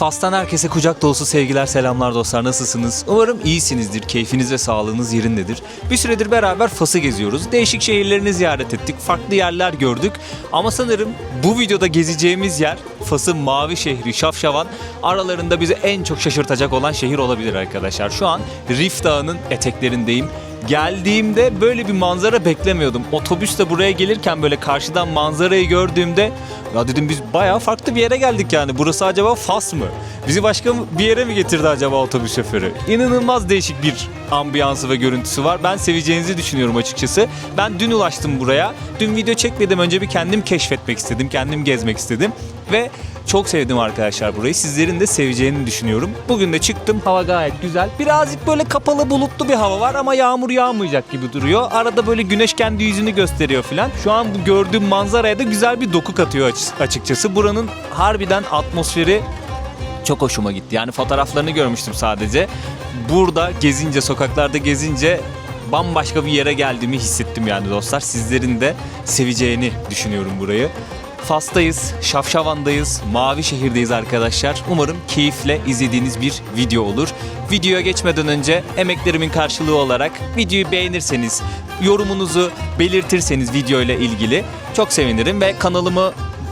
Fas'tan herkese kucak dolusu sevgiler, selamlar dostlar. Nasılsınız? Umarım iyisinizdir, keyfiniz ve sağlığınız yerindedir. Bir süredir beraber Fas'ı geziyoruz. Değişik şehirlerini ziyaret ettik, farklı yerler gördük. Ama sanırım bu videoda gezeceğimiz yer Fas'ın mavi şehri Şafşavan. Aralarında bizi en çok şaşırtacak olan şehir olabilir arkadaşlar. Şu an Rif Dağı'nın eteklerindeyim. Geldiğimde böyle bir manzara beklemiyordum. Otobüsle buraya gelirken böyle karşıdan manzarayı gördüğümde ya dedim biz bayağı farklı bir yere geldik yani. Burası acaba Fas mı? Bizi başka bir yere mi getirdi acaba otobüs şoförü? İnanılmaz değişik bir ambiyansı ve görüntüsü var. Ben seveceğinizi düşünüyorum açıkçası. Ben dün ulaştım buraya. Dün video çekmedim. Önce bir kendim keşfetmek istedim. Kendim gezmek istedim. Ve çok sevdim arkadaşlar burayı. Sizlerin de seveceğini düşünüyorum. Bugün de çıktım. Hava gayet güzel. Birazcık böyle kapalı bulutlu bir hava var ama yağmur yağmayacak gibi duruyor. Arada böyle güneş kendi yüzünü gösteriyor falan. Şu an bu gördüğüm manzaraya da güzel bir doku katıyor açıkçası. Buranın harbiden atmosferi çok hoşuma gitti. Yani fotoğraflarını görmüştüm sadece. Burada gezince, sokaklarda gezince bambaşka bir yere geldiğimi hissettim yani dostlar. Sizlerin de seveceğini düşünüyorum burayı. Fas'tayız, Şafşavan'dayız, Mavi Şehir'deyiz arkadaşlar. Umarım keyifle izlediğiniz bir video olur. Videoya geçmeden önce emeklerimin karşılığı olarak videoyu beğenirseniz, yorumunuzu belirtirseniz video ile ilgili çok sevinirim ve kanalımı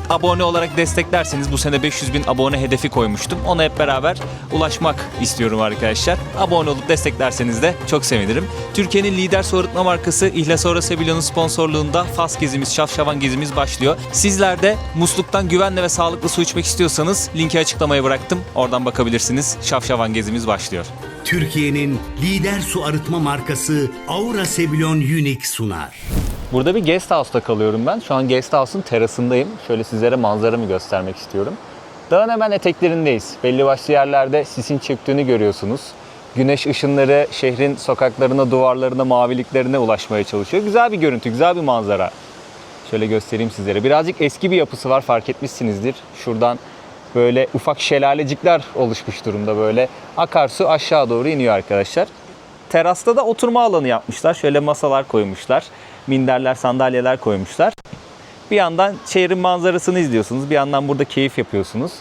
abone olarak desteklerseniz bu sene 500.000 abone hedefi koymuştum. Ona hep beraber ulaşmak istiyorum arkadaşlar. Abone olup desteklerseniz de çok sevinirim. Türkiye'nin lider su arıtma markası İhlas Sebilon'un sponsorluğunda Fas gezimiz, Şafşavan gezimiz başlıyor. Sizler de musluktan güvenle ve sağlıklı su içmek istiyorsanız linki açıklamaya bıraktım. Oradan bakabilirsiniz. Şafşavan gezimiz başlıyor. Türkiye'nin lider su arıtma markası Aura Sebilon Unique sunar. Burada bir guest house'ta kalıyorum ben. Şu an guest house'un terasındayım. Şöyle sizlere manzaramı göstermek istiyorum. Dağın hemen eteklerindeyiz. Belli başlı yerlerde sisin çöktüğünü görüyorsunuz. Güneş ışınları şehrin sokaklarına, duvarlarına, maviliklerine ulaşmaya çalışıyor. Güzel bir görüntü, güzel bir manzara. Şöyle göstereyim sizlere. Birazcık eski bir yapısı var, fark etmişsinizdir. Şuradan böyle ufak şelalecikler oluşmuş durumda böyle. Akarsu aşağı doğru iniyor arkadaşlar. Terasta da oturma alanı yapmışlar. Şöyle masalar koymuşlar. Minderler, sandalyeler koymuşlar. Bir yandan şehrin manzarasını izliyorsunuz. Bir yandan burada keyif yapıyorsunuz.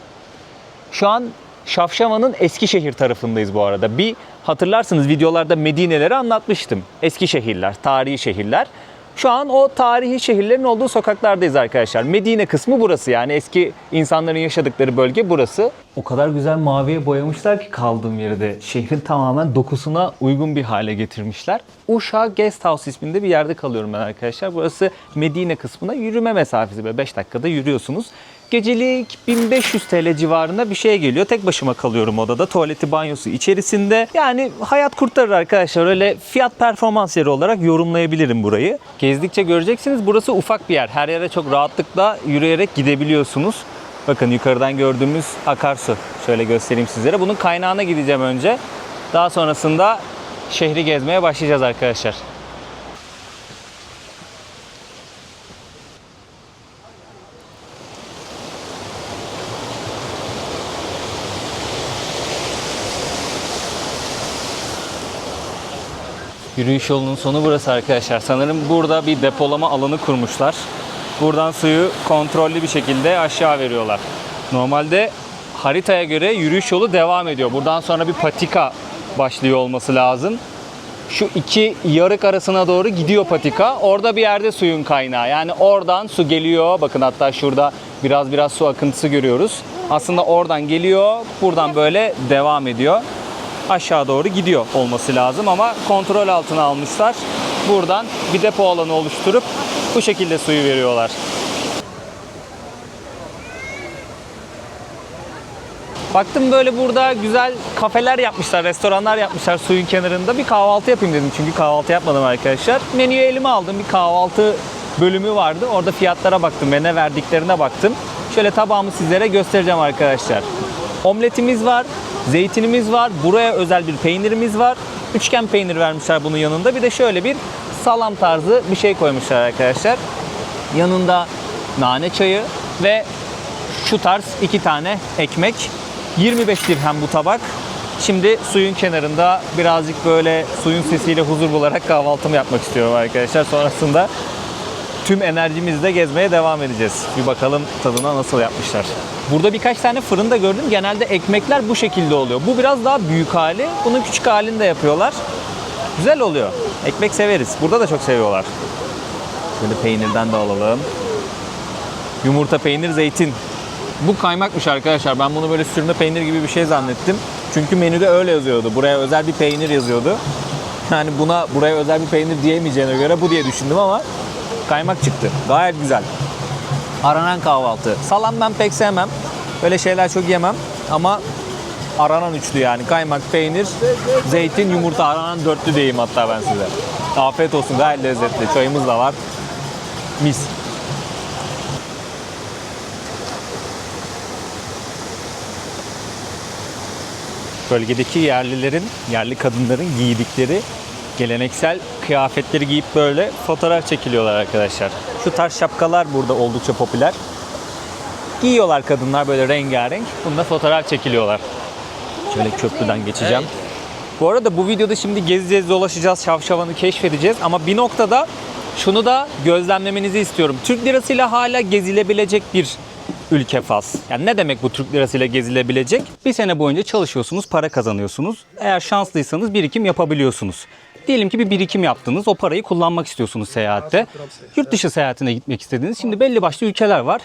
Şu an Şafşavan'ın Eskişehir tarafındayız bu arada. Bir hatırlarsınız videolarda Medine'leri anlatmıştım. Eski şehirler, tarihi şehirler. Şu an o tarihi şehirlerin olduğu sokaklardayız arkadaşlar. Medine kısmı burası, yani eski insanların yaşadıkları bölge burası. O kadar güzel maviye boyamışlar ki kaldığım yerde şehrin tamamen dokusuna uygun bir hale getirmişler. Uşak Guest House isminde bir yerde kalıyorum ben arkadaşlar. Burası Medine kısmına yürüme mesafesi, ve 5 dakikada yürüyorsunuz. Gecelik 1500 TL civarında bir şey geliyor. Tek başıma kalıyorum odada. Tuvaleti, banyosu içerisinde. Yani hayat kurtarır arkadaşlar. Öyle fiyat performans yeri olarak yorumlayabilirim burayı. Gezdikçe göreceksiniz. Burası ufak bir yer. Her yere çok rahatlıkla yürüyerek gidebiliyorsunuz. Bakın yukarıdan gördüğümüz akarsu. Şöyle göstereyim sizlere. Bunun kaynağına gideceğim önce. Daha sonrasında şehri gezmeye başlayacağız arkadaşlar. Yürüyüş yolunun sonu burası arkadaşlar. Sanırım burada bir depolama alanı kurmuşlar. Buradan suyu kontrollü bir şekilde aşağı veriyorlar. Normalde haritaya göre yürüyüş yolu devam ediyor. Buradan sonra bir patika başlıyor olması lazım. Şu iki yarık arasına doğru gidiyor patika. Orada bir yerde suyun kaynağı. Yani oradan su geliyor. Bakın hatta şurada biraz su akıntısı görüyoruz. Aslında oradan geliyor. Buradan böyle devam ediyor. Aşağı doğru gidiyor olması lazım ama kontrol altına almışlar. Buradan bir depo alanı oluşturup bu şekilde suyu veriyorlar. Baktım böyle burada güzel kafeler yapmışlar, restoranlar yapmışlar suyun kenarında. Bir kahvaltı yapayım dedim çünkü kahvaltı yapmadım arkadaşlar. Menüyü elime aldım. Bir kahvaltı bölümü vardı. Orada fiyatlara baktım ve ne verdiklerine baktım. Şöyle tabağımı sizlere göstereceğim arkadaşlar. Omletimiz var. Zeytinimiz var. Buraya özel bir peynirimiz var. Üçgen peynir vermişler bunun yanında. Bir de şöyle bir salam tarzı bir şey koymuşlar arkadaşlar. Yanında nane çayı ve şu tarz 2 tane ekmek. 25 dirhem bu tabak. Şimdi suyun kenarında birazcık böyle suyun sesiyle huzur bularak kahvaltımı yapmak istiyorum arkadaşlar. Sonrasında tüm enerjimizle gezmeye devam edeceğiz. Bir bakalım tadına nasıl yapmışlar. Burada birkaç tane fırında gördüm. Genelde ekmekler bu şekilde oluyor. Bu biraz daha büyük hali. Bunun küçük halini de yapıyorlar. Güzel oluyor. Ekmek severiz. Burada da çok seviyorlar. Böyle peynirden de alalım. Yumurta, peynir, zeytin. Bu kaymakmış arkadaşlar. Ben bunu böyle sürme peynir gibi bir şey zannettim. Çünkü menüde öyle yazıyordu. Buraya özel bir peynir yazıyordu. Yani buna buraya özel bir peynir diyemeyeceğine göre bu diye düşündüm ama kaymak çıktı. Gayet güzel. Aranan kahvaltı. Salam ben pek sevmem. Böyle şeyler çok yemem. Ama aranan üçlü yani. Kaymak, peynir, zeytin, yumurta. Aranan dörtlü diyeyim hatta ben size. Afiyet olsun. Gayet lezzetli. Çayımız da var. Mis. Bölgedeki yerlilerin, yerli kadınların giydikleri geleneksel kıyafetleri giyip böyle fotoğraf çekiliyorlar arkadaşlar. Şu tarz şapkalar burada oldukça popüler. Giyiyorlar kadınlar böyle rengarenk. Bunda fotoğraf çekiliyorlar. Şöyle köprüden geçeceğim. Bu arada bu videoda şimdi gezeceğiz, dolaşacağız, Şavşavan'ı keşfedeceğiz. Ama bir noktada şunu da gözlemlemenizi istiyorum. Türk lirasıyla hala gezilebilecek bir ülke Fas. Yani ne demek bu Türk lirasıyla gezilebilecek? Bir sene boyunca çalışıyorsunuz, para kazanıyorsunuz. Eğer şanslıysanız birikim yapabiliyorsunuz. Diyelim ki bir birikim yaptınız, o parayı kullanmak istiyorsunuz seyahatte. Yurt dışı seyahatine gitmek istediniz. Şimdi belli başlı ülkeler var.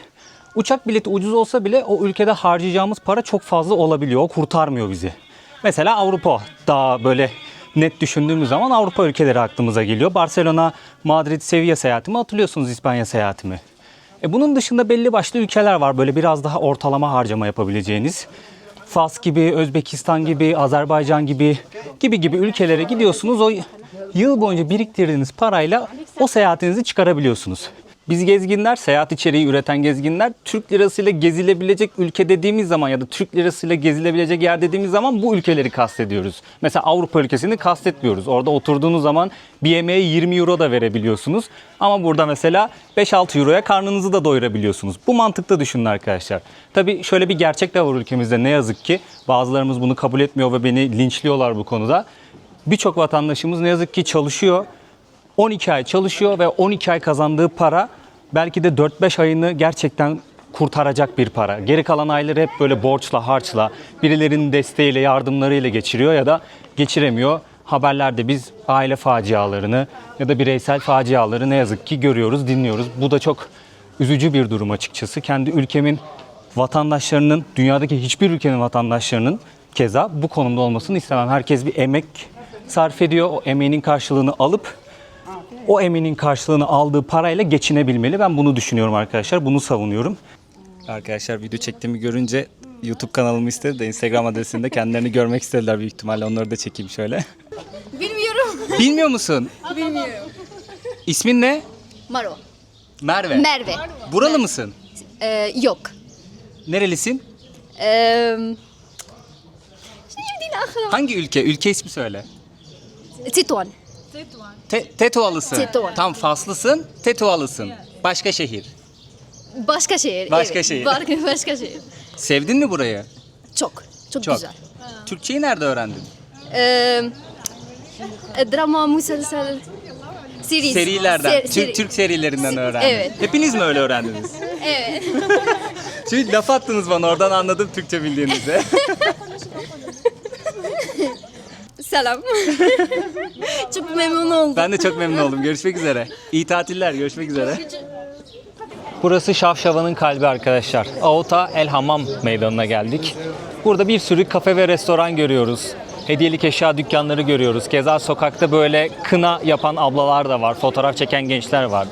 Uçak bileti ucuz olsa bile o ülkede harcayacağımız para çok fazla olabiliyor. O kurtarmıyor bizi. Mesela Avrupa, daha böyle net düşündüğümüz zaman Avrupa ülkeleri aklımıza geliyor. Barcelona, Madrid, Sevilla seyahatimi hatırlıyorsunuz, İspanya seyahatimi. Bunun dışında belli başlı ülkeler var böyle biraz daha ortalama harcama yapabileceğiniz. Fas gibi, Özbekistan gibi, Azerbaycan gibi ülkelere gidiyorsunuz. O yıl boyunca biriktirdiğiniz parayla o seyahatinizi çıkarabiliyorsunuz. Biz gezginler, seyahat içeriği üreten gezginler Türk lirasıyla gezilebilecek ülke dediğimiz zaman ya da Türk lirasıyla gezilebilecek yer dediğimiz zaman bu ülkeleri kastediyoruz. Mesela Avrupa ülkesini kastetmiyoruz. Orada oturduğunuz zaman bir yemeğe 20 euro da verebiliyorsunuz. Ama burada mesela 5-6 euroya karnınızı da doyurabiliyorsunuz. Bu mantıkta düşünün arkadaşlar. Tabii şöyle bir gerçek de var ülkemizde ne yazık ki. Bazılarımız bunu kabul etmiyor ve beni linçliyorlar bu konuda. Birçok vatandaşımız ne yazık ki çalışıyor. 12 ay çalışıyor ve 12 ay kazandığı para belki de 4-5 ayını gerçekten kurtaracak bir para. Geri kalan ayları hep böyle borçla, harçla, birilerinin desteğiyle, yardımlarıyla geçiriyor ya da geçiremiyor. Haberlerde biz aile facialarını ya da bireysel faciaları ne yazık ki görüyoruz, dinliyoruz. Bu da çok üzücü bir durum açıkçası. Kendi ülkemin vatandaşlarının, dünyadaki hiçbir ülkenin vatandaşlarının keza bu konumda olmasını istemem. Herkes bir emek sarf ediyor, o emeğinin karşılığını alıp o emeğinin karşılığını aldığı parayla geçinebilmeli. Ben bunu düşünüyorum arkadaşlar. Bunu savunuyorum. Arkadaşlar video çektiğimi görünce YouTube kanalımı istedi de Instagram adresinde kendilerini görmek istediler büyük ihtimalle. Onları da çekeyim şöyle. Bilmiyorum. Bilmiyor musun? Bilmiyorum. İsmin ne? Maro. Merve. Merve. Buralı mısın? Yok. Nerelisin? Hangi ülke? Ülke ismi söyle. Tituan. Tetualısın. Tetuan. Tam Faslısın, Tetualısın. Başka şehir. Başka şehir. Başka evet. şehir. Başka şehir. Sevdin mi burayı? Çok. Çok Çok. güzel. Türkçeyi nerede öğrendin? Drama, müselsel, series. Serilerden, Türk serilerinden öğrendin. Evet. Hepiniz mi öyle öğrendiniz? Evet. Çünkü laf attınız bana, oradan anladım Türkçe bildiğinizi. Selam. Çok memnun oldum. Ben de çok memnun oldum. Görüşmek üzere. İyi tatiller, görüşmek üzere. Burası Şavşavan'ın kalbi arkadaşlar. Aota El Hammam meydanına geldik. Burada bir sürü kafe ve restoran görüyoruz. Hediyelik eşya dükkanları görüyoruz. Keza sokakta böyle kına yapan ablalar da var. Fotoğraf çeken gençler var.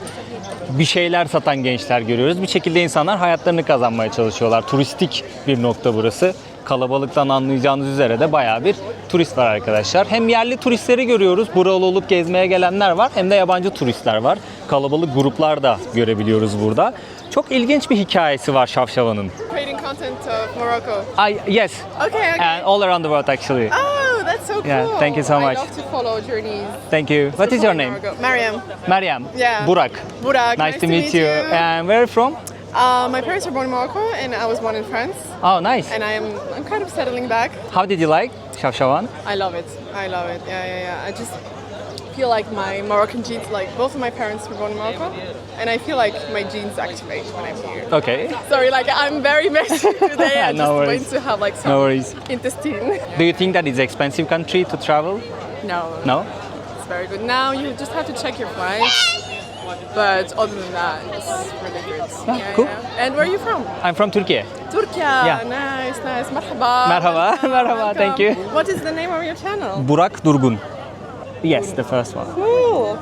Bir şeyler satan gençler görüyoruz. Bir şekilde insanlar hayatlarını kazanmaya çalışıyorlar. Turistik bir nokta burası. Kalabalıktan anlayacağınız üzere de bayağı bir turist var arkadaşlar. Hem yerli turistleri görüyoruz. Buralı olup gezmeye gelenler var. Hem de yabancı turistler var. Kalabalık gruplar da görebiliyoruz burada. Çok ilginç bir hikayesi var Şavşavan'ın. Creating content of Morocco. Yes. Okay. And all around the world actually. Oh, that's so cool. Yeah, thank you so much. I love to follow journeys. Thank you. What is your name? Mariam. Meryem. Yeah. Burak. Burak. Nice to meet you. And where are you from? My parents were born in Morocco, and I was born in France. Oh, nice. And I'm kind of settling back. How did you like Şavşavan? I love it. I love it. Yeah. I just feel like my Moroccan genes, like both of my parents were born in Morocco, and I feel like my genes activate when I'm here. Okay. Sorry, like I'm very messy today. I No just worries. want to have like some No worries. intestine. Do you think that it's expensive country to travel? No, No? it's very good. Now you just have to check your flights, but other than that, it's really good. cool. And where are you from? I'm from Turkey. Turkey. Yeah. Nice, nice. Merhaba. Merhaba, Welcome, merhaba, thank you. welcome. What is the name of your channel? Burak Durgun. Yes, the first one. Cool.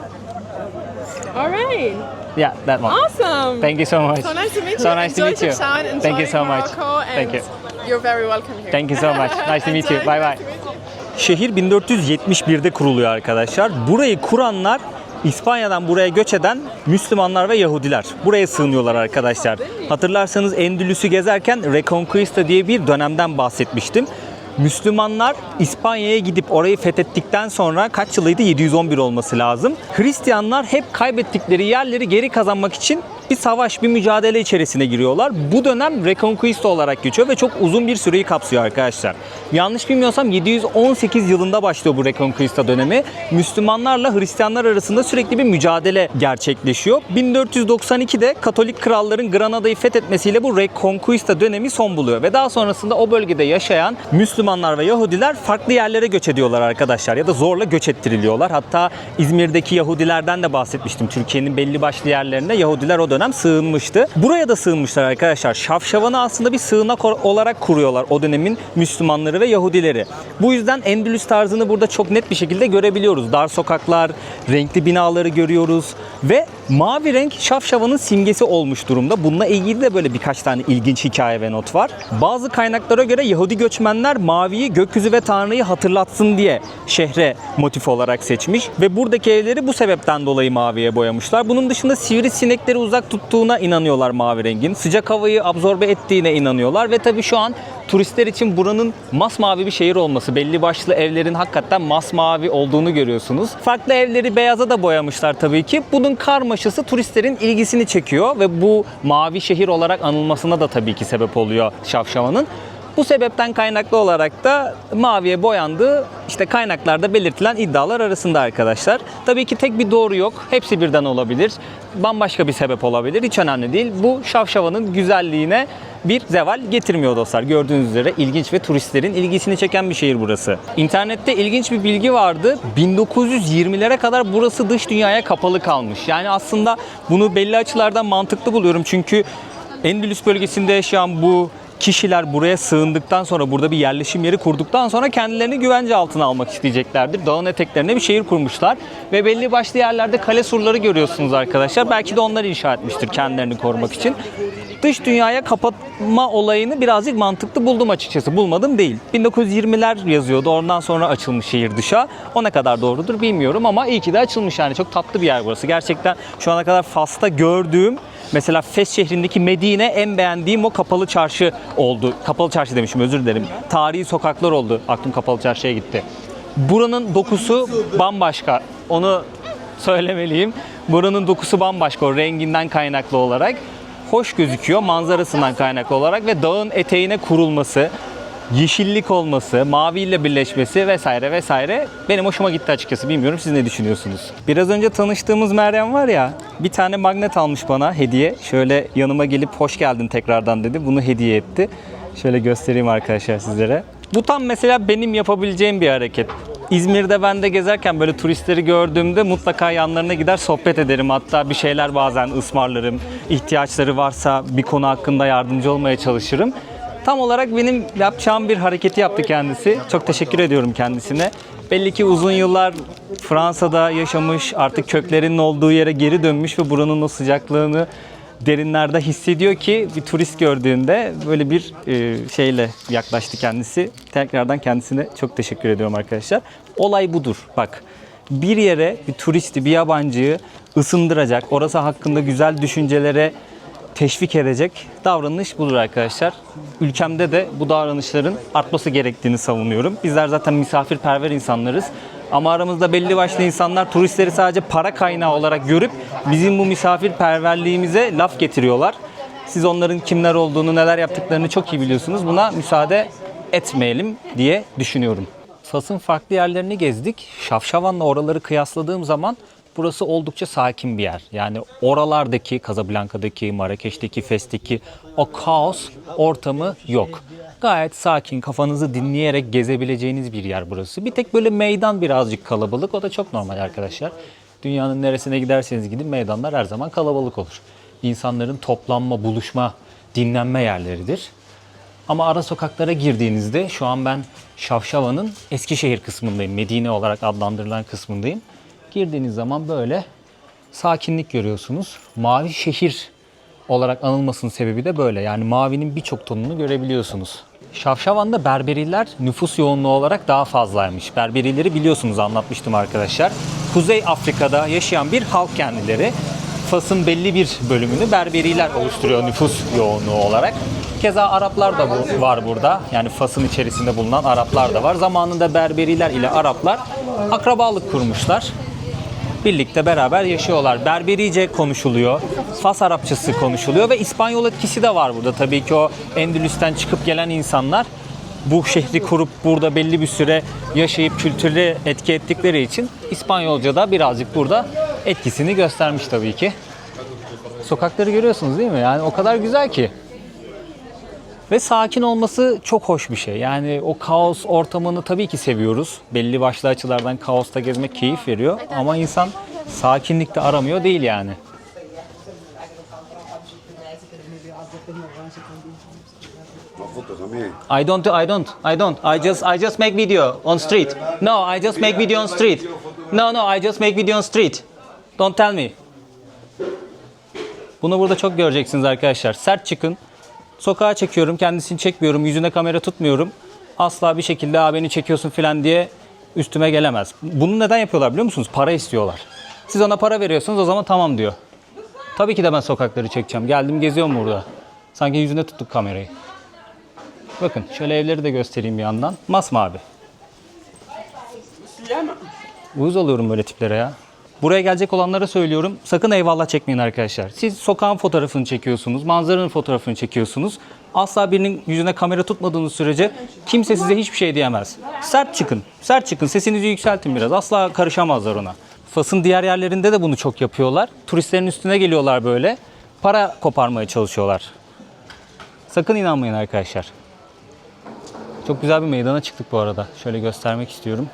All right. Yeah, that one. Awesome. Thank you so much. So nice to meet you. So nice to Enjoy meet you. Chefchaouen, enjoy Thank you so much. Morocco, Thank and you. You're very welcome here. Thank you so much. Nice to meet you. Enjoy. Bye bye. Nice to meet you. Şehir 1471'de kuruluyor arkadaşlar. Burayı kuranlar İspanya'dan buraya göç eden Müslümanlar ve Yahudiler. Buraya sığınıyorlar arkadaşlar. Hatırlarsanız Endülüs'ü gezerken Reconquista diye bir dönemden bahsetmiştim. Müslümanlar İspanya'ya gidip orayı fethettikten sonra kaç yılıydı? 711 olması lazım. Hristiyanlar hep kaybettikleri yerleri geri kazanmak için bir savaş, bir mücadele içerisine giriyorlar. Bu dönem Reconquista olarak geçiyor ve çok uzun bir süreyi kapsıyor arkadaşlar. Yanlış bilmiyorsam 718 yılında başlıyor bu Reconquista dönemi. Müslümanlarla Hristiyanlar arasında sürekli bir mücadele gerçekleşiyor. 1492'de Katolik kralların Granada'yı fethetmesiyle bu Reconquista dönemi son buluyor ve daha sonrasında o bölgede yaşayan Müslümanlar ve Yahudiler farklı yerlere göç ediyorlar arkadaşlar ya da zorla göç ettiriliyorlar. Hatta İzmir'deki Yahudilerden de bahsetmiştim. Türkiye'nin belli başlı yerlerine Yahudiler o dönem sığınmıştı. Buraya da sığınmışlar arkadaşlar. Şafşavan'ı aslında bir sığınak olarak kuruyorlar o dönemin Müslümanları ve Yahudileri. Bu yüzden Endülüs tarzını burada çok net bir şekilde görebiliyoruz. Dar sokaklar, renkli binaları görüyoruz ve mavi renk Şafşavan'ın simgesi olmuş durumda. Bununla ilgili de böyle birkaç tane ilginç hikaye ve not var. Bazı kaynaklara göre Yahudi göçmenler maviyi gökyüzü ve Tanrı'yı hatırlatsın diye şehre motif olarak seçmiş ve buradaki evleri bu sebepten dolayı maviye boyamışlar. Bunun dışında sivrisinekleri uzak tuttuğuna inanıyorlar mavi rengin. Sıcak havayı absorbe ettiğine inanıyorlar ve tabii şu an turistler için buranın masmavi bir şehir olması, belli başlı evlerin hakikaten masmavi olduğunu görüyorsunuz. Farklı evleri beyaza da boyamışlar tabii ki. Bunun karmaşası turistlerin ilgisini çekiyor ve bu mavi şehir olarak anılmasına da tabii ki sebep oluyor Şafşavan'ın. Bu sebepten kaynaklı olarak da maviye boyandığı işte kaynaklarda belirtilen iddialar arasında arkadaşlar. Tabii ki tek bir doğru yok. Hepsi birden olabilir. Bambaşka bir sebep olabilir. Hiç önemli değil. Bu Şafşavan'ın güzelliğine bir zeval getirmiyor dostlar. Gördüğünüz üzere ilginç ve turistlerin ilgisini çeken bir şehir burası. İnternette ilginç bir bilgi vardı. 1920'lere kadar burası dış dünyaya kapalı kalmış. Yani aslında bunu belli açılardan mantıklı buluyorum. Çünkü Endülüs bölgesinde yaşayan bu kişiler buraya sığındıktan sonra, burada bir yerleşim yeri kurduktan sonra kendilerini güvence altına almak isteyeceklerdir. Dağın eteklerine bir şehir kurmuşlar ve belli başlı yerlerde kale surları görüyorsunuz arkadaşlar. Belki de onlar inşa etmiştir kendilerini korumak için. Dış dünyaya kapatma olayını birazcık mantıklı buldum açıkçası. Bulmadım değil. 1920'ler yazıyordu. Ondan sonra açılmış şehir dışa. O ne kadar doğrudur bilmiyorum ama iyi ki de açılmış yani. Çok tatlı bir yer burası. Gerçekten şu ana kadar Fas'ta gördüğüm, mesela Fes şehrindeki Medine en beğendiğim o kapalı çarşı oldu. Kapalı çarşı demişim, özür dilerim. Tarihi sokaklar oldu. Aklım kapalı çarşıya gitti. Buranın dokusu bambaşka. Onu söylemeliyim. Buranın dokusu bambaşka o renginden kaynaklı olarak. Hoş gözüküyor manzarasından kaynaklı olarak ve dağın eteğine kurulması, yeşillik olması, maviyle birleşmesi vesaire vesaire benim hoşuma gitti açıkçası. Bilmiyorum siz ne düşünüyorsunuz? Biraz önce tanıştığımız Meryem var ya, bir tane magnet almış bana hediye. Şöyle yanıma gelip hoş geldin tekrardan dedi. Bunu hediye etti. Şöyle göstereyim arkadaşlar sizlere. Bu tam mesela benim yapabileceğim bir hareket. İzmir'de ben de gezerken böyle turistleri gördüğümde mutlaka yanlarına gider sohbet ederim. Hatta bir şeyler bazen ısmarlarım. İhtiyaçları varsa bir konu hakkında yardımcı olmaya çalışırım. Tam olarak benim yapacağım bir hareketi yaptı kendisi. Çok teşekkür ediyorum kendisine. Belli ki uzun yıllar Fransa'da yaşamış, artık köklerinin olduğu yere geri dönmüş ve buranın o sıcaklığını derinlerde hissediyor ki bir turist gördüğünde böyle bir şeyle yaklaştı kendisi. Tekrardan kendisine çok teşekkür ediyorum arkadaşlar. Olay budur. Bak, bir yere bir turisti, bir yabancıyı ısındıracak, orası hakkında güzel düşüncelere teşvik edecek davranış budur arkadaşlar. Ülkemde de bu davranışların artması gerektiğini savunuyorum. Bizler zaten misafirperver insanlarız. Ama aramızda belli başlı insanlar turistleri sadece para kaynağı olarak görüp bizim bu misafirperverliğimize laf getiriyorlar. Siz onların kimler olduğunu, neler yaptıklarını çok iyi biliyorsunuz. Buna müsaade etmeyelim diye düşünüyorum. Fas'ın farklı yerlerini gezdik. Şafşavan'la oraları kıyasladığım zaman burası oldukça sakin bir yer. Yani oralardaki, Casablanca'daki, Marrakeş'teki, Fes'teki o kaos ortamı yok. Gayet sakin, kafanızı dinleyerek gezebileceğiniz bir yer burası. Bir tek böyle meydan birazcık kalabalık. O da çok normal arkadaşlar. Dünyanın neresine giderseniz gidin meydanlar her zaman kalabalık olur. İnsanların toplanma, buluşma, dinlenme yerleridir. Ama ara sokaklara girdiğinizde şu an ben Şafşavan'ın Eskişehir kısmındayım. Medine olarak adlandırılan kısmındayım. Girdiğiniz zaman böyle sakinlik görüyorsunuz. Mavi şehir olarak anılmasının sebebi de böyle. Yani mavinin birçok tonunu görebiliyorsunuz. Şafşavan'da Berberiler nüfus yoğunluğu olarak daha fazlaymış. Berberileri biliyorsunuz, anlatmıştım arkadaşlar. Kuzey Afrika'da yaşayan bir halk kendileri. Fas'ın belli bir bölümünü Berberiler oluşturuyor nüfus yoğunluğu olarak. Keza Araplar da var burada. Yani Fas'ın içerisinde bulunan Araplar da var. Zamanında Berberiler ile Araplar akrabalık kurmuşlar. Birlikte beraber yaşıyorlar. Berberice konuşuluyor. Fas Arapçası konuşuluyor ve İspanyol etkisi de var burada. Tabii ki o Endülüs'ten çıkıp gelen insanlar bu şehri kurup burada belli bir süre yaşayıp kültürle etki ettikleri için İspanyolca da birazcık burada etkisini göstermiş tabii ki. Sokakları görüyorsunuz değil mi? Yani o kadar güzel ki. Ve sakin olması çok hoş bir şey. Yani o kaos ortamını tabii ki seviyoruz. Belli başlı açılardan kaosta gezmek keyif veriyor. Ama insan sakinlikte aramıyor değil yani. I just make video on street. No, I just make video on street. No, I just make video on street. Don't tell me. Bunu burada çok göreceksiniz arkadaşlar. Sert çıkın. Sokağa çekiyorum, kendisini çekmiyorum, yüzüne kamera tutmuyorum. Asla bir şekilde beni çekiyorsun falan diye üstüme gelemez. Bunu neden yapıyorlar biliyor musunuz? Para istiyorlar. Siz ona para veriyorsunuz, o zaman tamam diyor. Tabii ki de ben sokakları çekeceğim. Geldim geziyorum burada. Sanki yüzüne tuttuk kamerayı. Bakın şöyle evleri de göstereyim bir yandan. Masmavi. Uyuz oluyorum böyle tiplere ya. Buraya gelecek olanlara söylüyorum. Sakın eyvallah çekmeyin arkadaşlar. Siz sokağın fotoğrafını çekiyorsunuz. Manzaranın fotoğrafını çekiyorsunuz. Asla birinin yüzüne kamera tutmadığınız sürece kimse size hiçbir şey diyemez. Sert çıkın. Sert çıkın. Sesinizi yükseltin biraz. Asla karışamazlar ona. Fas'ın diğer yerlerinde de bunu çok yapıyorlar. Turistlerin üstüne geliyorlar böyle. Para koparmaya çalışıyorlar. Sakın inanmayın arkadaşlar. Çok güzel bir meydana çıktık bu arada. Şöyle göstermek istiyorum.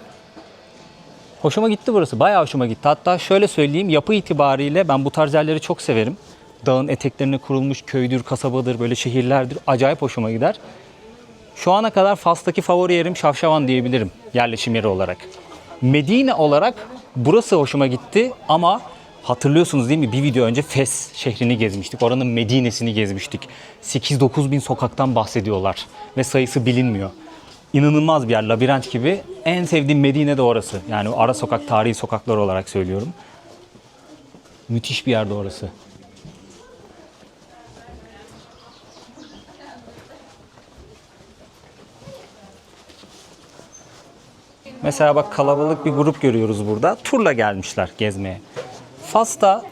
Hoşuma gitti burası. Bayağı hoşuma gitti. Hatta şöyle söyleyeyim, yapı itibariyle ben bu tarz yerleri çok severim. Dağın eteklerine kurulmuş köydür, kasabadır, böyle şehirlerdir. Acayip hoşuma gider. Şu ana kadar Fas'taki favori yerim Şafşavan diyebilirim yerleşim yeri olarak. Medine olarak burası hoşuma gitti ama hatırlıyorsunuz değil mi? Bir video önce Fes şehrini gezmiştik. Oranın Medine'sini gezmiştik. 8-9 bin sokaktan bahsediyorlar ve sayısı bilinmiyor. İnanılmaz bir yer, labirent gibi. En sevdiğim Medine de orası. Yani ara sokak, tarihi sokaklar olarak söylüyorum. Müthiş bir yerde orası. Mesela bak, kalabalık bir grup görüyoruz burada. Turla gelmişler gezmeye. Fas'ta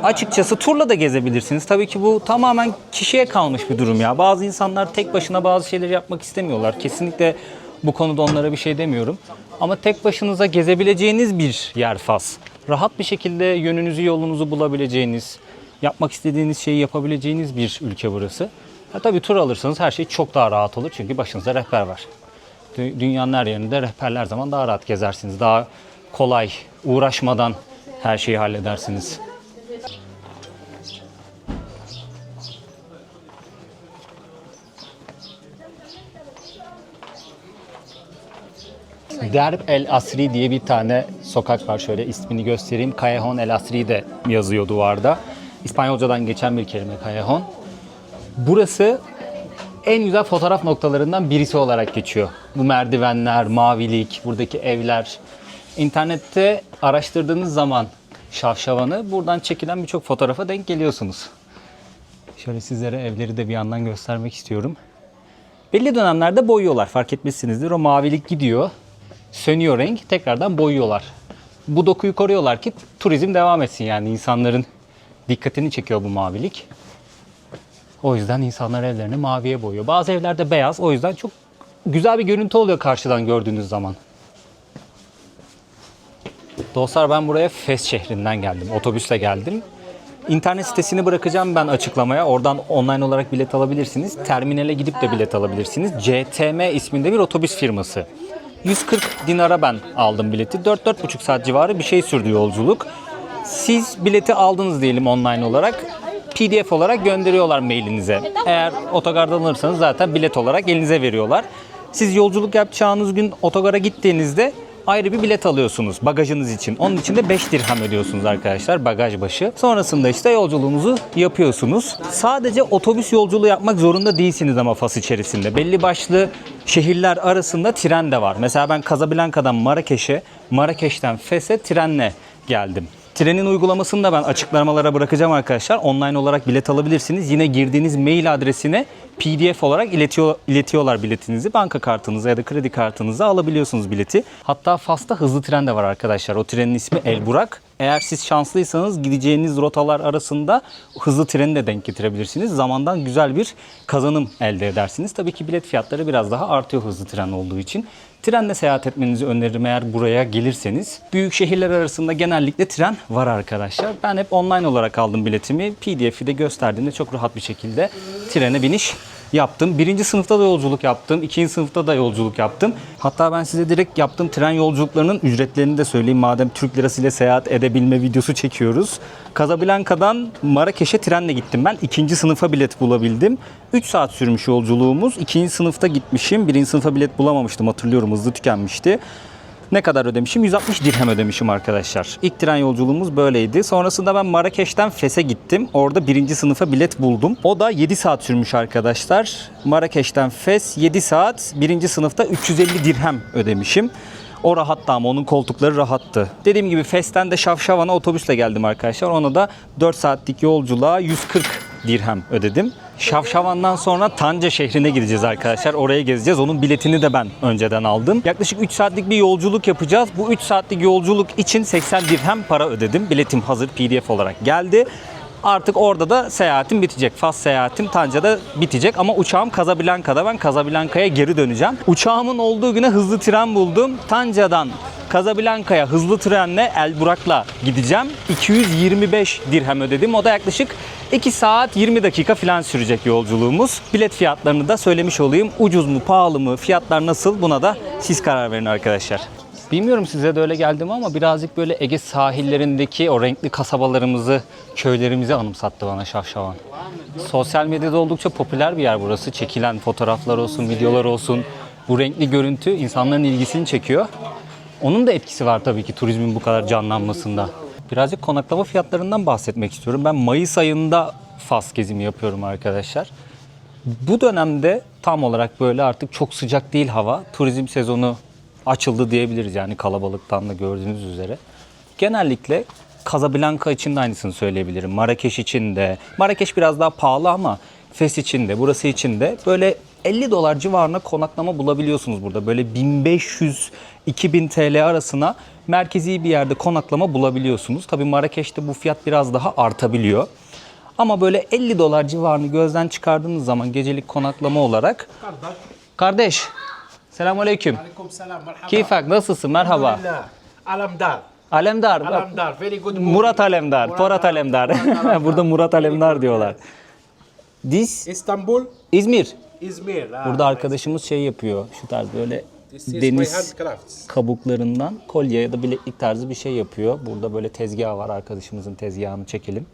açıkçası turla da gezebilirsiniz. Tabii ki bu tamamen kişiye kalmış bir durum ya. Bazı insanlar tek başına bazı şeyleri yapmak istemiyorlar. Kesinlikle bu konuda onlara bir şey demiyorum. Ama tek başınıza gezebileceğiniz bir yer Fas. Rahat bir şekilde yönünüzü, yolunuzu bulabileceğiniz, yapmak istediğiniz şeyi yapabileceğiniz bir ülke burası. Tabii tur alırsanız her şey çok daha rahat olur. Çünkü başınızda rehber var. Dünyanın her yerinde rehberler zaman daha rahat gezersiniz. Daha kolay, uğraşmadan her şeyi halledersiniz. Derb El Asri diye bir tane sokak var. Şöyle ismini göstereyim. Callejon El Asri de yazıyor duvarda. İspanyolcadan geçen bir kelime Callejon. Burası en güzel fotoğraf noktalarından birisi olarak geçiyor. Bu merdivenler, mavilik, buradaki evler. İnternette araştırdığınız zaman Şafşavan'ı buradan çekilen birçok fotoğrafa denk geliyorsunuz. Şöyle sizlere evleri de bir yandan göstermek istiyorum. Belli dönemlerde boyuyorlar, fark etmişsinizdir. O mavilik gidiyor, sönüyor renk, tekrardan boyuyorlar. Bu dokuyu koruyorlar ki turizm devam etsin, yani insanların dikkatini çekiyor bu mavilik. O yüzden insanlar evlerini maviye boyuyor. Bazı evlerde beyaz, o yüzden çok güzel bir görüntü oluyor karşıdan gördüğünüz zaman. Dostlar ben buraya Fes şehrinden geldim. Otobüsle geldim. İnternet sitesini bırakacağım ben açıklamaya. Oradan online olarak bilet alabilirsiniz. Terminale gidip de bilet alabilirsiniz. CTM isminde bir otobüs firması. 140 dinara ben aldım bileti. 4-4,5 saat civarı bir şey sürdü yolculuk. Siz bileti aldınız diyelim online olarak. PDF olarak gönderiyorlar mailinize. Eğer otogardan alırsanız zaten bilet olarak elinize veriyorlar. Siz yolculuk yapacağınız gün otogara gittiğinizde ayrı bir bilet alıyorsunuz bagajınız için. Onun için de 5 dirhem ödüyorsunuz arkadaşlar bagaj başı. Sonrasında işte yolculuğunuzu yapıyorsunuz. Sadece otobüs yolculuğu yapmak zorunda değilsiniz ama Fas içerisinde. Belli başlı şehirler arasında tren de var. Mesela ben Casablanca'dan Marrakeş'e, Marrakeş'ten Fes'e trenle geldim. Trenin uygulamasını da ben açıklamalara bırakacağım arkadaşlar. Online olarak bilet alabilirsiniz. Yine girdiğiniz mail adresine PDF olarak iletiyorlar biletinizi. Banka kartınıza ya da kredi kartınıza alabiliyorsunuz bileti. Hatta Fas'ta hızlı tren de var arkadaşlar. O trenin ismi El Burak. Eğer siz şanslıysanız gideceğiniz rotalar arasında hızlı treni de denk getirebilirsiniz. Zamandan güzel bir kazanım elde edersiniz. Tabii ki bilet fiyatları biraz daha artıyor hızlı tren olduğu için. Trenle seyahat etmenizi öneririm eğer buraya gelirseniz. Büyük şehirler arasında genellikle tren var arkadaşlar. Ben hep online olarak aldım biletimi. PDF'i de gösterdiğimde çok rahat bir şekilde trene biniş yaptım. Birinci sınıfta da yolculuk yaptım. İkinci sınıfta da yolculuk yaptım. Hatta ben size direkt yaptığım tren yolculuklarının ücretlerini de söyleyeyim. Madem Türk lirası ile seyahat edebilme videosu çekiyoruz. Casablanca'dan Marrakeş'e trenle gittim ben. İkinci sınıfa bilet bulabildim. 3 saat sürmüş yolculuğumuz. İkinci sınıfta gitmişim. Birinci sınıfa bilet bulamamıştım hatırlıyorum. Hızlı tükenmişti. Ne kadar ödemişim? 160 dirhem ödemişim arkadaşlar. İlk tren yolculuğumuz böyleydi. Sonrasında ben Marrakeş'ten Fes'e gittim. Orada birinci sınıfa bilet buldum. O da 7 saat sürmüş arkadaşlar. Marrakeş'ten Fes 7 saat. Birinci sınıfta 350 dirhem ödemişim. O rahattı ama onun koltukları rahattı. Dediğim gibi Fes'ten de Şavşavan'a otobüsle geldim arkadaşlar. Ona da 4 saatlik yolculuğa 140 dirhem ödedim. Şavşavan'dan sonra Tanca şehrine gideceğiz arkadaşlar. Oraya gezeceğiz. Onun biletini de ben önceden aldım. Yaklaşık 3 saatlik bir yolculuk yapacağız. Bu 3 saatlik yolculuk için 80 dirhem para ödedim. Biletim hazır PDF olarak geldi. Artık orada da seyahatim bitecek. Fas seyahatim Tanca'da bitecek ama uçağım Casablanca'da. Ben Casablanca'ya geri döneceğim. Uçağımın olduğu güne hızlı tren buldum. Tanca'dan Casablanca'ya hızlı trenle El Burak'la gideceğim. 225 dirhem ödedim. O da yaklaşık 2 saat 20 dakika falan sürecek yolculuğumuz. Bilet fiyatlarını da söylemiş olayım. Ucuz mu, pahalı mı, fiyatlar nasıl? Buna da siz karar verin arkadaşlar. Bilmiyorum size de öyle geldi mi ama birazcık böyle Ege sahillerindeki o renkli kasabalarımızı, köylerimizi anımsattı bana Şavşavan. Sosyal medyada oldukça popüler bir yer burası. Çekilen fotoğraflar olsun, videolar olsun. Bu renkli görüntü insanların ilgisini çekiyor. Onun da etkisi var tabii ki turizmin bu kadar canlanmasında. Birazcık konaklama fiyatlarından bahsetmek istiyorum. Ben Mayıs ayında Fas gezimi yapıyorum arkadaşlar. Bu dönemde tam olarak böyle artık çok sıcak değil hava. Turizm sezonu açıldı diyebiliriz yani kalabalıktan da gördüğünüz üzere. Genellikle Casablanca için de aynısını söyleyebilirim. Marrakeş için de. Marrakeş biraz daha pahalı ama Fes için de, burası için de böyle 50 dolar civarına konaklama bulabiliyorsunuz burada. Böyle 1500-2000 TL arasına merkezi bir yerde konaklama bulabiliyorsunuz. Tabii Marrakeş'te bu fiyat biraz daha artabiliyor. Ama böyle 50 dolar civarını gözden çıkardığınız zaman gecelik konaklama olarak... Kardeş, selamünaleyküm. Aleykümselam, merhaba. Keyfak, nasılsın? Merhaba. Alhamdulillah. Alemdar. Alemdar. Alemdar, very good movie. Murat Alemdar, Porat Alemdar. Burada Murat Alemdar diyorlar. This İstanbul, İzmir. İzmir. Burada arkadaşımız şey yapıyor. Şu tarz böyle This is my deniz handcrafts. kabuklarından kolye ya da bileklik tarzı bir şey yapıyor. Burada böyle tezgahı var. Arkadaşımızın tezgahını çekelim.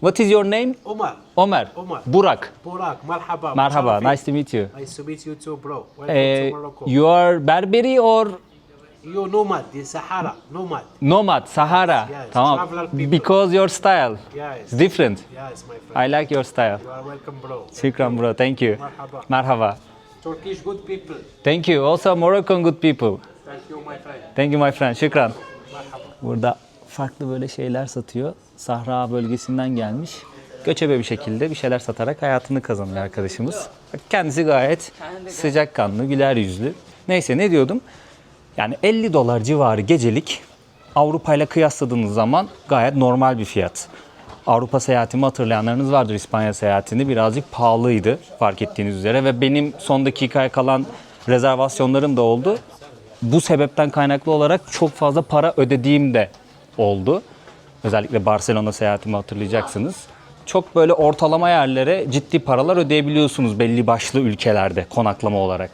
What is your name? Omar. Ömer. Omar. Burak. Burak, merhaba. Merhaba. Musafir. Nice to meet you. Nice to meet you too, bro. Welcome to Morocco. You are Berberi or You nomad, the Sahara, nomad. nomad, Sahara? Yes, Tamam. traveler people. Because your style Yes. is different. Yes, my friend. I like your style. You are welcome, bro. Şükran bro. Thank you. Merhaba. Merhaba. Turkish good people. Thank you. Also Moroccan good people. Thank you, my friend. Thank you my friend. Şükran. Merhaba. Burada farklı böyle şeyler satıyor. Sahra bölgesinden gelmiş. Göçebe bir şekilde bir şeyler satarak hayatını kazanıyor arkadaşımız. Kendisi gayet sıcakkanlı, güler yüzlü. Neyse ne diyordum? Yani 50 dolar civarı gecelik Avrupa ile kıyasladığınız zaman gayet normal bir fiyat. Avrupa seyahatimi hatırlayanlarınız vardır. İspanya seyahatini birazcık pahalıydı fark ettiğiniz üzere ve benim son dakikaya kalan rezervasyonlarım da oldu. bu sebepten kaynaklı olarak çok fazla para ödediğim de oldu. Özellikle Barcelona seyahatimi hatırlayacaksınız. Çok böyle ortalama yerlere ciddi paralar ödeyebiliyorsunuz belli başlı ülkelerde konaklama olarak.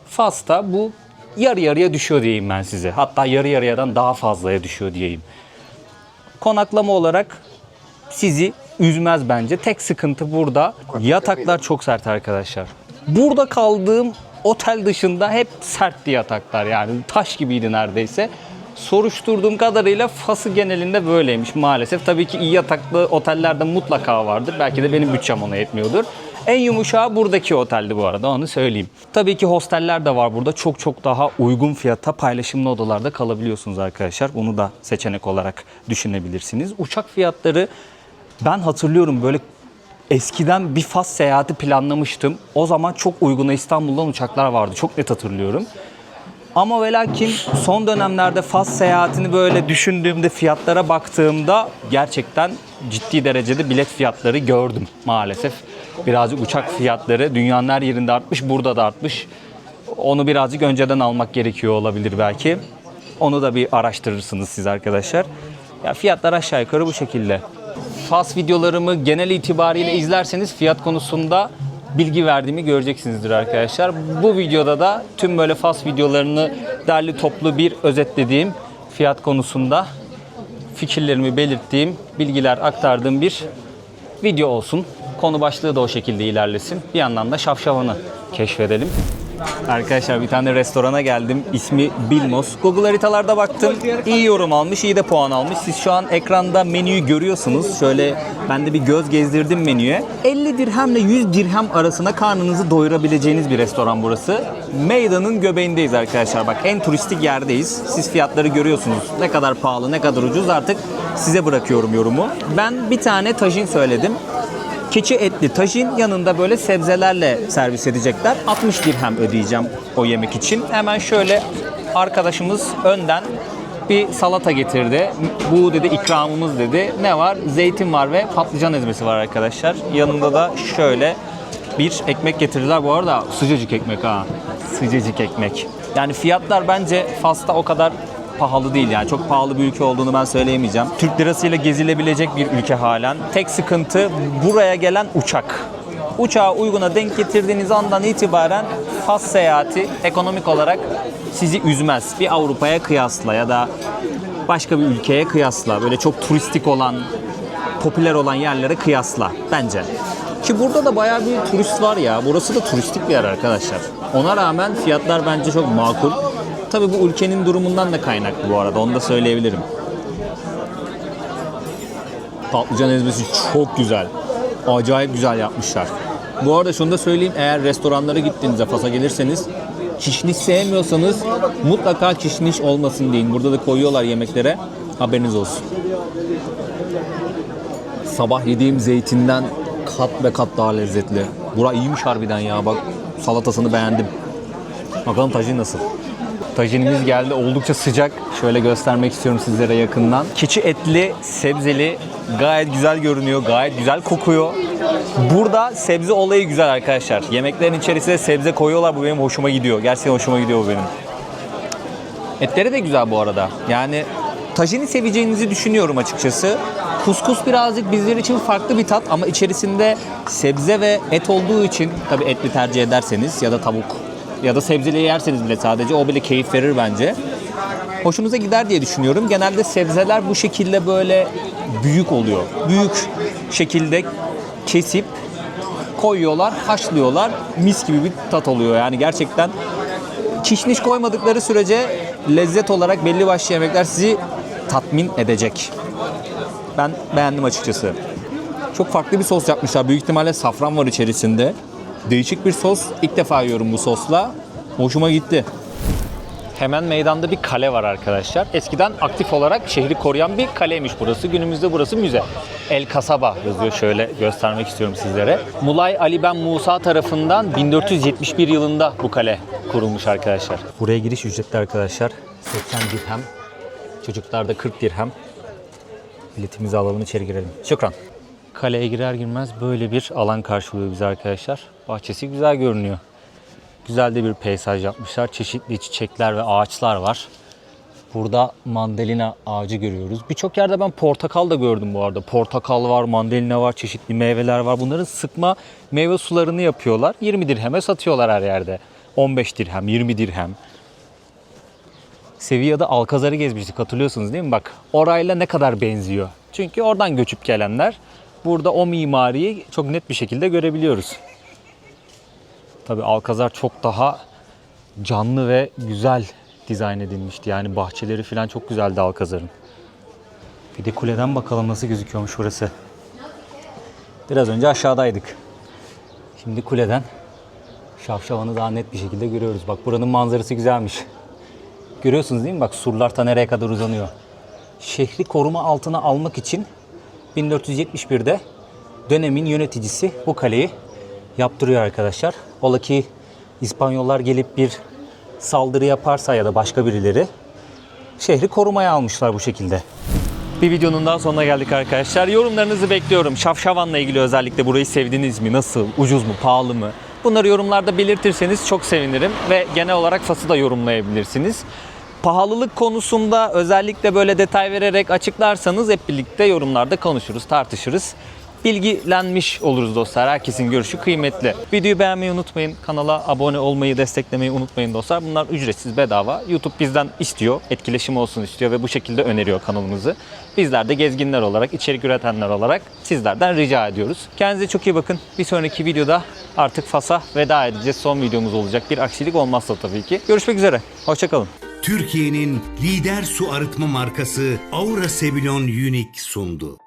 Fas'ta bu yarı yarıya düşüyor diyeyim ben size. Hatta yarı yarıyadan daha fazlaya düşüyor diyeyim. Konaklama olarak sizi üzmez bence. Tek sıkıntı burada. Yataklar çok sert arkadaşlar. Burada kaldığım otel dışında hep sertti yataklar, yani taş gibiydi neredeyse. Soruşturduğum kadarıyla Fas'ı genelinde böyleymiş maalesef. Tabii ki iyi yataklı otellerde mutlaka vardır. Belki de benim bütçem ona yetmiyordur. En yumuşağı buradaki oteldi bu arada, onu söyleyeyim. Tabii ki hosteller de var burada. Çok çok daha uygun fiyata paylaşımlı odalarda kalabiliyorsunuz arkadaşlar. Bunu da seçenek olarak düşünebilirsiniz. Uçak fiyatları, ben hatırlıyorum böyle eskiden bir Fas seyahati planlamıştım. O zaman çok uyguna İstanbul'dan uçaklar vardı. Çok net hatırlıyorum. Ama ve lakin son dönemlerde Fas seyahatini böyle düşündüğümde, fiyatlara baktığımda gerçekten ciddi derecede bilet fiyatları gördüm maalesef. Birazcık uçak fiyatları dünyanın her yerinde artmış, burada da artmış. Onu birazcık önceden almak gerekiyor olabilir belki. Onu da bir araştırırsınız siz arkadaşlar. Ya fiyatlar aşağı yukarı bu şekilde. Fas videolarımı genel itibariyle izlerseniz fiyat konusunda bilgi verdiğimi göreceksinizdir arkadaşlar. Bu videoda da tüm böyle Fas videolarını derli toplu bir özetlediğim, fiyat konusunda fikirlerimi belirttiğim, bilgiler aktardığım bir video olsun. Konu başlığı da o şekilde ilerlesin. Bir yandan da Şavşavan'ı keşfedelim. Arkadaşlar bir tane restorana geldim. İsmi Bilmos. Google haritalarda baktım. İyi yorum almış, iyi de puan almış. Siz şu an ekranda menüyü görüyorsunuz. Şöyle ben de bir göz gezdirdim menüye. 50 dirhemle 100 dirhem arasına karnınızı doyurabileceğiniz bir restoran burası. Meydanın göbeğindeyiz arkadaşlar. Bak en turistik yerdeyiz. Siz fiyatları görüyorsunuz. Ne kadar pahalı, ne kadar ucuz, artık size bırakıyorum yorumu. Ben bir tane tajin söyledim. Keçi etli tajin, yanında böyle sebzelerle servis edecekler. 60 dirhem ödeyeceğim o yemek için. Hemen şöyle arkadaşımız önden bir salata getirdi. Bu dedi ikramımız dedi. Ne var? Zeytin var ve patlıcan ezmesi var arkadaşlar. Yanında da şöyle bir ekmek getirdiler. Bu arada sıcacık ekmek ha. Sıcacık ekmek. Yani fiyatlar bence Fas'ta o kadar pahalı değil, yani çok pahalı bir ülke olduğunu ben söyleyemeyeceğim. Türk lirasıyla gezilebilecek bir ülke halen. Tek sıkıntı buraya gelen uçak. Uçağı uyguna denk getirdiğiniz andan itibaren Fas seyahati ekonomik olarak sizi üzmez. Bir Avrupa'ya kıyasla ya da başka bir ülkeye kıyasla, böyle çok turistik olan, popüler olan yerlere kıyasla bence. Ki burada da bayağı bir turist var ya. Burası da turistik bir yer arkadaşlar. Ona rağmen fiyatlar bence çok makul. Tabii bu ülkenin durumundan da kaynaklı bu arada. Onu da söyleyebilirim. Patlıcan ezmesi çok güzel. Acayip güzel yapmışlar. Bu arada şunu da söyleyeyim. Eğer restoranlara gittiğinizde, Fas'a gelirseniz, kişniş sevmiyorsanız mutlaka kişniş olmasın deyin. Burada da koyuyorlar yemeklere. Haberiniz olsun. Sabah yediğim zeytinden kat ve kat daha lezzetli. Bura iyiymiş harbiden ya. Bak salatasını beğendim. Bakalım tajin nasıl? Tajinimiz geldi. Oldukça sıcak. Şöyle göstermek istiyorum sizlere yakından. Keçi etli, sebzeli. Gayet güzel görünüyor. Gayet güzel kokuyor. Burada sebze olayı güzel arkadaşlar. Yemeklerin içerisine sebze koyuyorlar. Bu benim hoşuma gidiyor. Gerçekten hoşuma gidiyor bu benim. Etleri de güzel bu arada. Yani tajini seveceğinizi düşünüyorum açıkçası. Kuskus birazcık bizler için farklı bir tat ama içerisinde sebze ve et olduğu için, tabii etli tercih ederseniz ya da tavuk ya da sebzeli yerseniz bile sadece, o bile keyif verir bence. Hoşunuza gider diye düşünüyorum. Genelde sebzeler bu şekilde böyle büyük oluyor. Büyük şekilde kesip koyuyorlar, haşlıyorlar. Mis gibi bir tat oluyor. Yani gerçekten kişniş koymadıkları sürece lezzet olarak belli başlı yemekler sizi tatmin edecek. Ben beğendim açıkçası. Çok farklı bir sos yapmışlar. Büyük ihtimalle safran var içerisinde. Değişik bir sos. İlk defa yiyorum bu sosla. Hoşuma gitti. Hemen meydanda bir kale var arkadaşlar. Eskiden aktif olarak şehri koruyan bir kaleymiş burası. Günümüzde burası müze. El Kasaba yazıyor. Şöyle göstermek istiyorum sizlere. Mulay Ali Ben Musa tarafından 1471 yılında bu kale kurulmuş arkadaşlar. Buraya giriş ücretli arkadaşlar. 80 dirhem. Çocuklarda 40 dirhem. Biletimizi alalım, içeri girelim. Şükran. Kaleye girer girmez böyle bir alan karşılıyor bizi arkadaşlar. Bahçesi güzel görünüyor. Güzel de bir peyzaj yapmışlar. Çeşitli çiçekler ve ağaçlar var. Burada mandalina ağacı görüyoruz. Birçok yerde ben portakal da gördüm bu arada. Portakal var, mandalina var, çeşitli meyveler var. Bunların sıkma meyve sularını yapıyorlar. 20 dirheme satıyorlar her yerde. 15 dirhem, 20 dirhem. Sevilla'da Alcazar'ı gezmiştik, hatırlıyorsunuz değil mi? Bak orayla ne kadar benziyor. Çünkü oradan göçüp gelenler. Burada o mimariyi çok net bir şekilde görebiliyoruz. Tabii Alcazar çok daha canlı ve güzel dizayn edilmişti. Yani bahçeleri falan çok güzeldi Alcazar'ın. Bir de kuleden bakalım nasıl gözüküyormuş burası. Biraz önce aşağıdaydık. Şimdi kuleden Şavşavan'ı daha net bir şekilde görüyoruz. Bak buranın manzarası güzelmiş. Görüyorsunuz değil mi? Bak surlar ta nereye kadar uzanıyor. Şehri koruma altına almak için 1471'de dönemin yöneticisi bu kaleyi yaptırıyor arkadaşlar. Ola ki İspanyollar gelip bir saldırı yaparsa ya da başka birileri şehri korumaya almışlar bu şekilde. Bir videonun daha sonuna geldik arkadaşlar. Yorumlarınızı bekliyorum. Şavşavan'la ilgili özellikle burayı sevdiniz mi? Nasıl? Ucuz mu? Pahalı mı? Bunları yorumlarda belirtirseniz çok sevinirim. Ve genel olarak Fas'ı da yorumlayabilirsiniz. Pahalılık konusunda özellikle böyle detay vererek açıklarsanız hep birlikte yorumlarda konuşuruz, tartışırız. Bilgilenmiş oluruz dostlar. Herkesin görüşü kıymetli. Videoyu beğenmeyi unutmayın. Kanala abone olmayı, desteklemeyi unutmayın dostlar. Bunlar ücretsiz, bedava. YouTube bizden istiyor. Etkileşim olsun istiyor ve bu şekilde öneriyor kanalımızı. Bizler de gezginler olarak, içerik üretenler olarak sizlerden rica ediyoruz. Kendinize çok iyi bakın. Bir sonraki videoda artık Fas'a veda edeceğiz. Son videomuz olacak. Bir aksilik olmazsa tabii ki. Görüşmek üzere. Hoşçakalın. Türkiye'nin lider su arıtma markası Aura Sebilon Unique sundu.